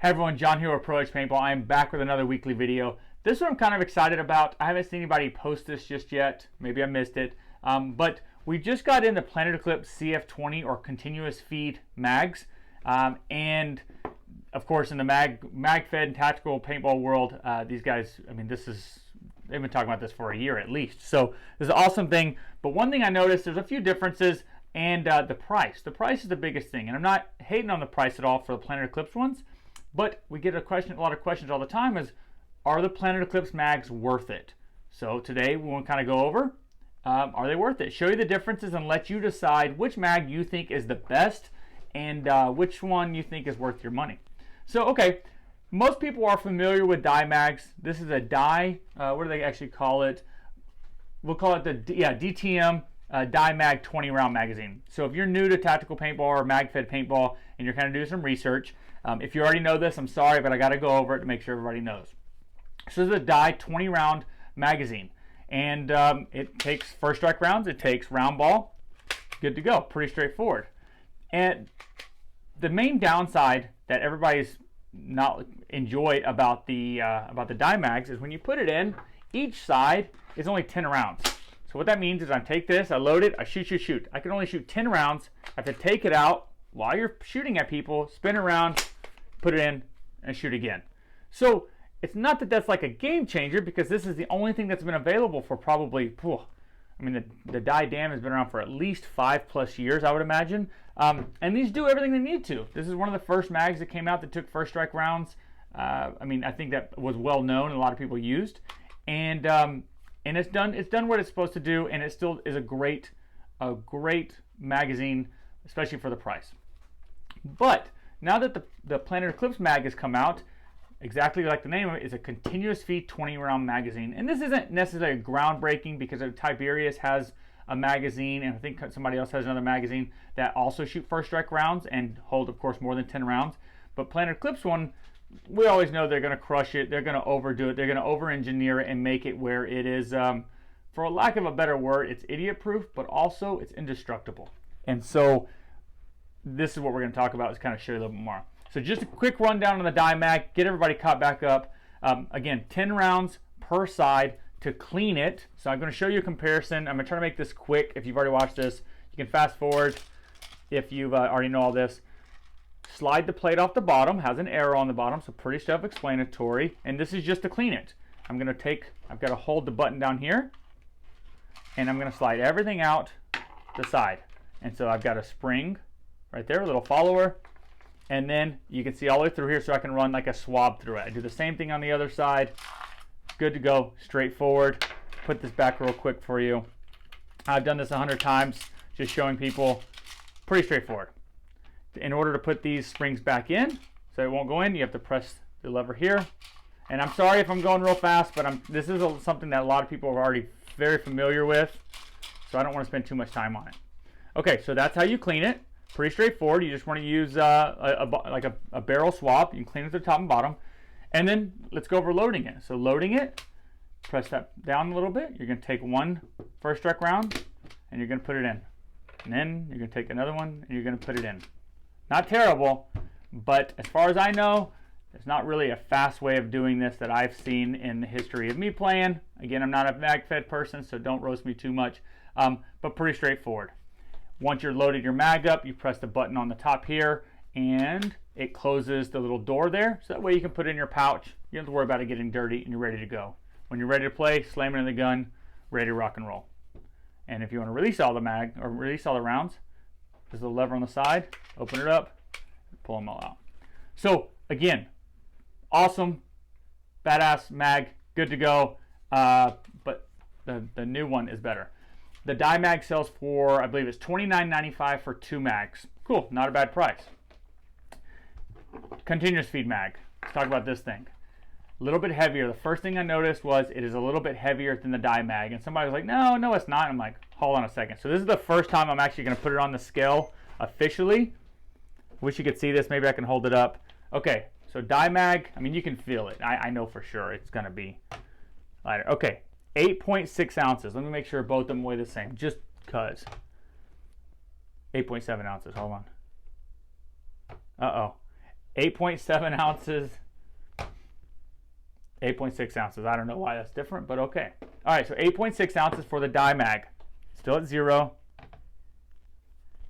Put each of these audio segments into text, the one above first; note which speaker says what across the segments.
Speaker 1: Hey everyone, John here with Pro Edge Paintball. I am back with another weekly video. This one I'm kind of excited about. I haven't seen anybody post this just yet. Maybe I missed it. But we just got into Planet Eclipse CF-20 or continuous feed mags. And of course in the mag-fed and tactical paintball world, these guys, I mean, they've been talking about this for a year at least. So this is an awesome thing. But one thing I noticed, there's a few differences, and the price. The price is the biggest thing. And I'm not hating on the price at all for the Planet Eclipse ones. But we get a lot of questions all the time is, are the Planet Eclipse mags worth it? So today we want to kind of go over, are they worth it? Show you the differences and let you decide which mag you think is the best and which one you think is worth your money. So, okay, most people are familiar with dye mags. This is a dye, what do they actually call it? We'll call it the DTM dye mag 20 round magazine. So if you're new to tactical paintball or mag-fed paintball and you're kind of doing some research, if you already know this, I'm sorry, but I got to go over it to make sure everybody knows. So this is a dye 20 round magazine, and it takes first strike rounds, it takes round ball, good to go, pretty straightforward. And the main downside that everybody's not enjoyed about the dye mags is when you put it in, each side is only 10 rounds. So what that means is I take this, I load it, I shoot. I can only shoot 10 rounds. I have to take it out while you're shooting at people, spin around, put it in, and shoot again. So it's not that that's like a game changer, because this is the only thing that's been available for probably, I mean, the dye dam has been around for at least 5+ years, I would imagine. And these do everything they need to. This is one of the first mags that came out that took first strike rounds. I mean, I think that was well known and a lot of people used. And it's done what it's supposed to do, and it still is a great magazine, especially for the price. But now that the Planet Eclipse mag has come out, exactly like the name of it, is a continuous feed 20 round magazine. And this isn't necessarily groundbreaking, because Tiberius has a magazine, and I think somebody else has another magazine that also shoot first strike rounds and hold, of course, more than 10 rounds. But Planet Eclipse one, we always know they're going to crush it, they're going to overdo it, they're going to over-engineer it and make it where it is, for a lack of a better word, it's idiot-proof, but also it's indestructible. And so this is what we're going to talk about, is kind of show you a little bit more. So just a quick rundown on the dye mag, get everybody caught back up. Again, 10 rounds per side to clean it. So I'm going to show you a comparison. I'm going to try to make this quick. If you've already watched this, you can fast forward if you've already know all this. Slide the plate off the bottom, has an arrow on the bottom, so pretty self-explanatory. And this is just to clean it. I've got to hold the button down here, and I'm going to slide everything out the side. And so I've got a spring right there, a little follower, and then you can see all the way through here, so I can run like a swab through it. I do the same thing on the other side. Good to go, straightforward. Put this back real quick for you. I've done this 100 times, just showing people. Pretty straightforward. In order to put these springs back in, so it won't go in, you have to press the lever here. And I'm sorry if I'm going real fast, but this is something that a lot of people are already very familiar with, so I don't want to spend too much time on it. Okay, so that's how you clean it. Pretty straightforward. You just want to use a barrel swab. You can clean it to the top and bottom. And then let's go over loading it. So loading it, press that down a little bit. You're going to take one first strike round, and you're going to put it in. And then you're going to take another one, and you're going to put it in. Not terrible, but as far as I know, there's not really a fast way of doing this that I've seen in the history of me playing. Again, I'm not a mag-fed person, so don't roast me too much, but pretty straightforward. Once you're loaded your mag up, you press the button on the top here, and it closes the little door there, so that way you can put it in your pouch. You don't have to worry about it getting dirty, and you're ready to go. When you're ready to play, slam it in the gun, ready to rock and roll. And if you want to release all the rounds, there's a lever on the side, open it up, pull them all out. So again, awesome, badass mag, good to go, but the new one is better. The dye mag sells for, I believe it's $29.95 for 2 mags. Cool, not a bad price. Continuous feed mag. Let's talk about this thing. A little bit heavier. The first thing I noticed was it is a little bit heavier than the dye mag. And somebody was like, no, it's not. I'm like, hold on a second. So this is the first time I'm actually going to put it on the scale officially. Wish you could see this. Maybe I can hold it up. Okay, so dye mag, I mean, you can feel it. I know for sure it's going to be lighter. Okay, 8.6 ounces. Let me make sure both of them weigh the same, just because. 8.7 ounces. Hold on. Uh-oh. 8.7 ounces, 8.6 ounces. I don't know why that's different, but okay. All right, so 8.6 ounces for the dye mag. Still at 0.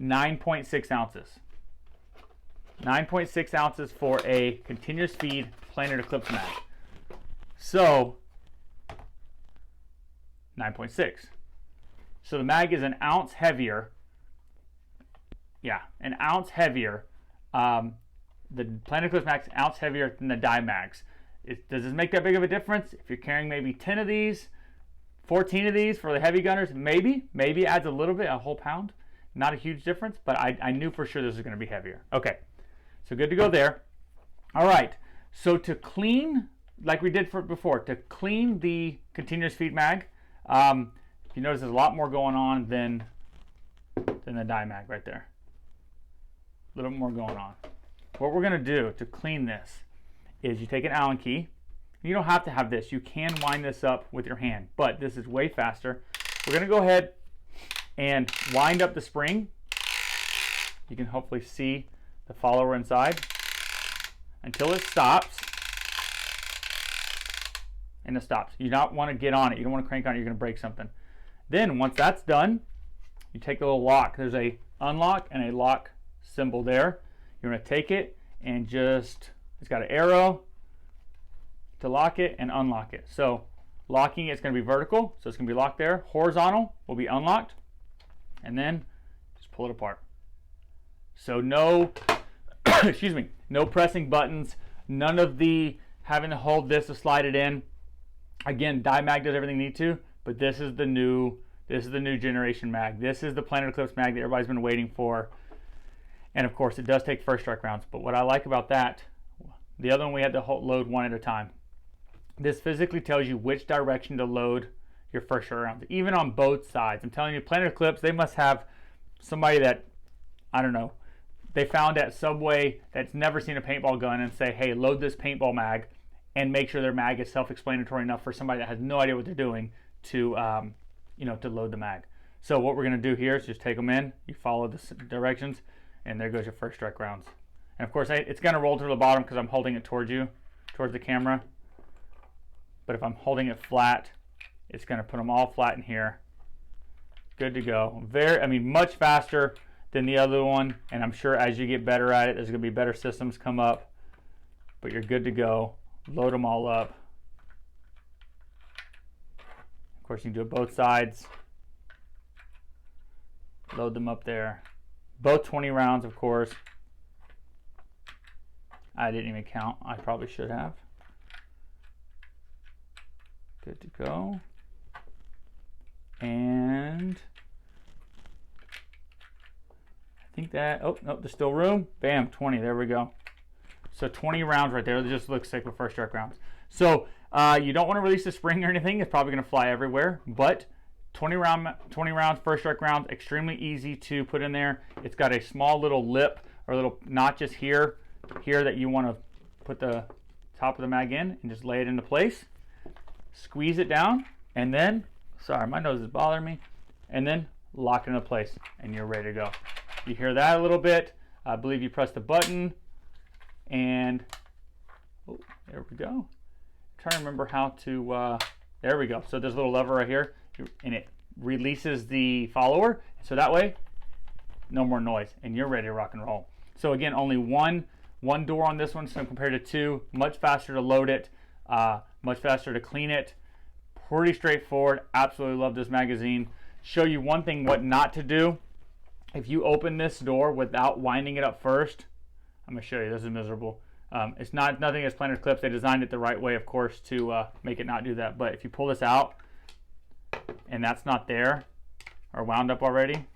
Speaker 1: 9.6 ounces. 9.6 ounces for a continuous feed planar Eclipse mag. So 9.6. So the mag is an ounce heavier. Yeah, an ounce heavier. The planar Eclipse mag is an ounce heavier than the dye mags. Does this make that big of a difference? If you're carrying maybe 10 of these, 14 of these for the heavy gunners, maybe it adds a little bit, a whole pound. Not a huge difference, but I knew for sure this was going to be heavier. Okay, so good to go there. All right, so to clean, like we did before, to clean the continuous feed mag, you notice there's a lot more going on than the dye mag right there. A little bit more going on. What we're going to do to clean this is you take an Allen key. You don't have to have this. You can wind this up with your hand, but this is way faster. We're going to go ahead and wind up the spring. You can hopefully see the follower inside until it stops. And it stops. You don't want to get on it. You don't want to crank on it. You're going to break something. Then once that's done, you take a little lock. There's a unlock and a lock symbol there. You're going to take it and just, it's got an arrow to lock it and unlock it. So locking it's going to be vertical, so it's going to be locked there. Horizontal will be unlocked, and then just pull it apart. So no, excuse me, no pressing buttons, none of the having to hold this to slide it in. Again, dye mag does everything you need to, but this is the new generation mag. This is the planar Eclipse mag that everybody's been waiting for. And of course, it does take first strike rounds. But what I like about that, the other one we had to load one at a time. This physically tells you which direction to load your first strike rounds, even on both sides. I'm telling you, planar Eclipse, they must have somebody that, I don't know, they found at Subway that's never seen a paintball gun and say, hey, load this paintball mag, and make sure their mag is self-explanatory enough for somebody that has no idea what they're doing to, to load the mag. So what we're going to do here is just take them in, you follow the directions, and there goes your first strike rounds. And of course, it's going to roll to the bottom because I'm holding it towards you, towards the camera. But if I'm holding it flat, it's going to put them all flat in here. Good to go. Much faster than the other one. And I'm sure as you get better at it, there's going to be better systems come up. But you're good to go. Load them all up. Of course, you can do it both sides. Load them up there. Both 20 rounds, of course. I didn't even count. I probably should have. Good to go. And I think that, oh, no, there's still room. Bam, 20, there we go. So 20 rounds right there. It just looks sick with first strike rounds. So you don't want to release the spring or anything. It's probably going to fly everywhere. But 20 rounds, first strike rounds, extremely easy to put in there. It's got a small little lip or little notches here that you want to put the top of the mag in and just lay it into place. Squeeze it down, and then, sorry, my nose is bothering me, and then lock it into place, and you're ready to go. You hear that a little bit. I believe you press the button, and oh, there we go. I'm trying to remember how to, there we go. So there's a little lever right here, and it releases the follower, so that way, no more noise, and you're ready to rock and roll. So again, only one door on this one, so compared to two, much faster to load it, much faster to clean it. Pretty straightforward. Absolutely love this magazine. Show you one thing what not to do. If you open this door without winding it up first, I'm going to show you. This is miserable. It's nothing against planar Eclipse. They designed it the right way, of course, to make it not do that. But if you pull this out and that's not there or wound up already,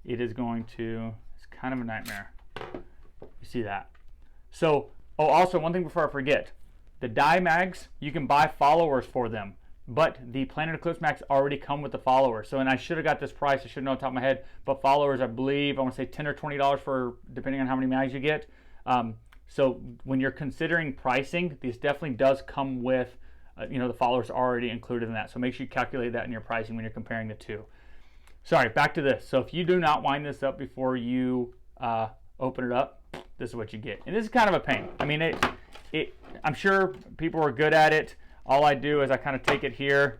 Speaker 1: it is going to, it's kind of a nightmare. You see that? So, oh, also one thing before I forget, the dye mags, you can buy followers for them, but the planar Eclipse mags already come with the followers. So, and I should have got this price, I should know on top of my head, but followers, I believe, I want to say $10 or $20 for, depending on how many mags you get. So when you're considering pricing, this definitely does come with, the followers already included in that. So make sure you calculate that in your pricing when you're comparing the two. Sorry, back to this. So if you do not wind this up before you open it up, this is what you get. And this is kind of a pain. I mean, I'm sure people are good at it. All I do is I kind of take it here,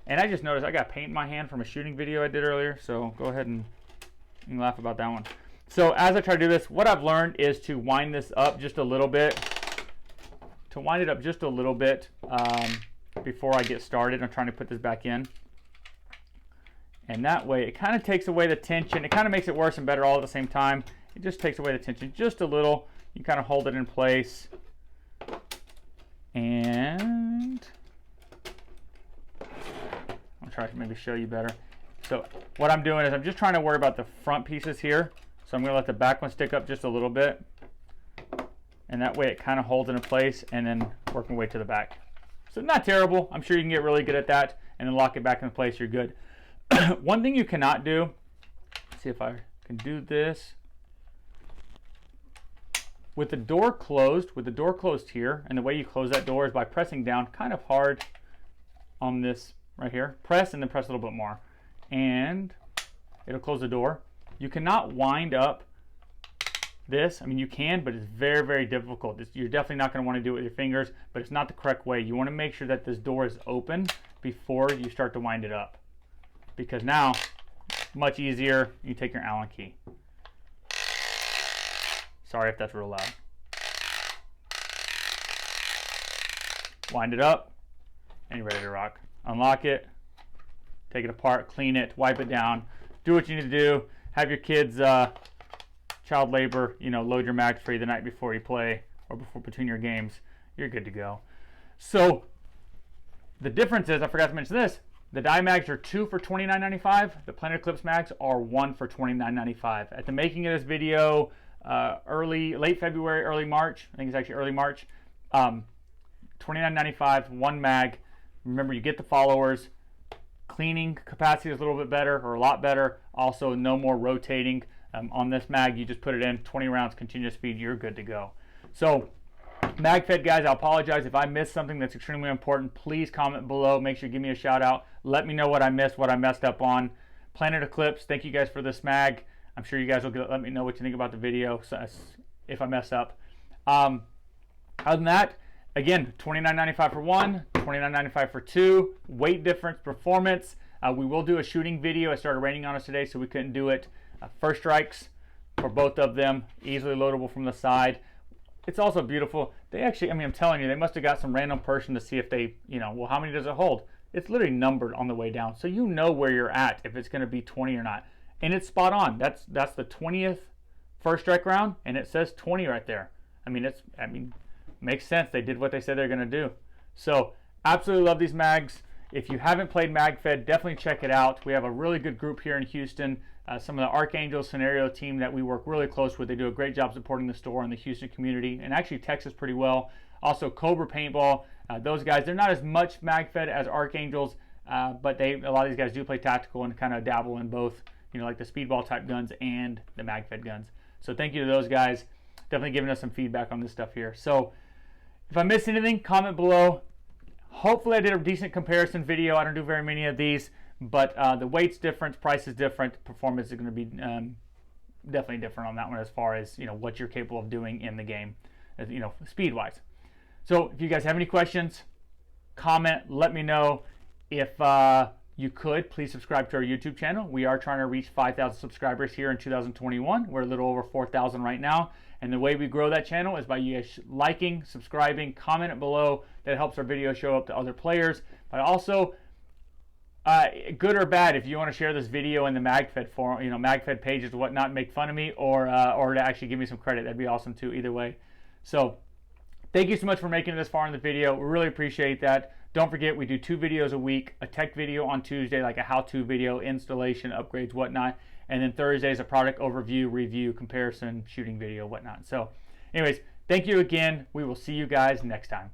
Speaker 1: and I just noticed I got paint in my hand from a shooting video I did earlier, so go ahead and you can laugh about that one. So as I try to do this, what I've learned is to wind this up just a little bit. To wind it up just a little bit before I get started. I'm trying to put this back in. And that way it kind of takes away the tension. It kind of makes it worse and better all at the same time. It just takes away the tension just a little. You kind of hold it in place. And I'll try to maybe show you better. So what I'm doing is I'm just trying to worry about the front pieces here. So I'm going to let the back one stick up just a little bit. And that way it kind of holds it in place, and then work my way to the back. So not terrible. I'm sure you can get really good at that, and then lock it back in place. You're good. One thing you cannot do, let's see if I can do this. With the door closed here, and the way you close that door is by pressing down kind of hard on this right here. Press and then press a little bit more, and it'll close the door. You cannot wind up this. I mean, you can, but it's very, very difficult. You're definitely not going to want to do it with your fingers, but it's not the correct way. You want to make sure that this door is open before you start to wind it up, because now, much easier. You take your Allen key. Sorry if that's real loud. Wind it up, and you're ready to rock. Unlock it, take it apart, clean it, wipe it down, do what you need to do. Have your kids child labor, load your mag for you the night before you play or between your games. You're good to go. So the difference is, I forgot to mention this, the dye mags are 2 for $29.95. The Planet Eclipse mags are 1 for $29.95. At the making of this video, late February, early March, I think it's actually early March, $29.95, 1 mag. Remember, you get the followers. Cleaning capacity is a little bit better, or a lot better. Also, no more rotating. On this mag, you just put it in 20 rounds continuous feed, you're good to go. So mag fed guys, I apologize if I missed something that's extremely important. Please comment below, make sure you give me a shout out, let me know what I missed, what I messed up on. Planet Eclipse, thank you guys for this mag. I'm sure you guys will let me know what you think about the video if I mess up. Other than that, again, $29.95 for 1, $29.95 for 2. Weight difference, performance. We will do a shooting video. It started raining on us today, so we couldn't do it. First strikes for both of them, easily loadable from the side. It's also beautiful. They actually, I mean, I'm telling you, they must have got some random person to see if they, well, how many does it hold? It's literally numbered on the way down, so you know where you're at, if it's going to be 20 or not. And it's spot on. That's the 20th first strike round, and it says 20 right there. I mean, makes sense. They did what they said they're going to do. So absolutely love these mags. If you haven't played MagFed, definitely check it out. We have a really good group here in Houston. Some of the Archangel Scenario team that we work really close with. They do a great job supporting the store and the Houston community, and actually Texas pretty well. Also Cobra Paintball. Those guys, they're not as much MagFed as Archangels, but a lot of these guys do play tactical and kind of dabble in both, like the speedball type guns and the MagFed guns. So thank you to those guys. Definitely giving us some feedback on this stuff here. So if I missed anything, comment below. Hopefully I did a decent comparison video. I don't do very many of these, but the weight's different, price is different, performance is going to be definitely different on that one as far as what you're capable of doing in the game, speed wise. So if you guys have any questions, comment, let me know. If you could, please subscribe to our YouTube channel. We are trying to reach 5,000 subscribers here in 2021. We're a little over 4,000 right now. And the way we grow that channel is by you guys liking, subscribing, comment it below. That helps our video show up to other players. But also, good or bad, if you want to share this video in the MagFed forum, MagFed pages and whatnot, make fun of me, or to actually give me some credit, that'd be awesome too. Either way. So, thank you so much for making it this far in the video. We really appreciate that. Don't forget, we do 2 videos a week. A tech video on Tuesday, like a how-to video, installation, upgrades, whatnot. And then Thursday is a product overview, review, comparison, shooting video, whatnot. So anyways, thank you again. We will see you guys next time.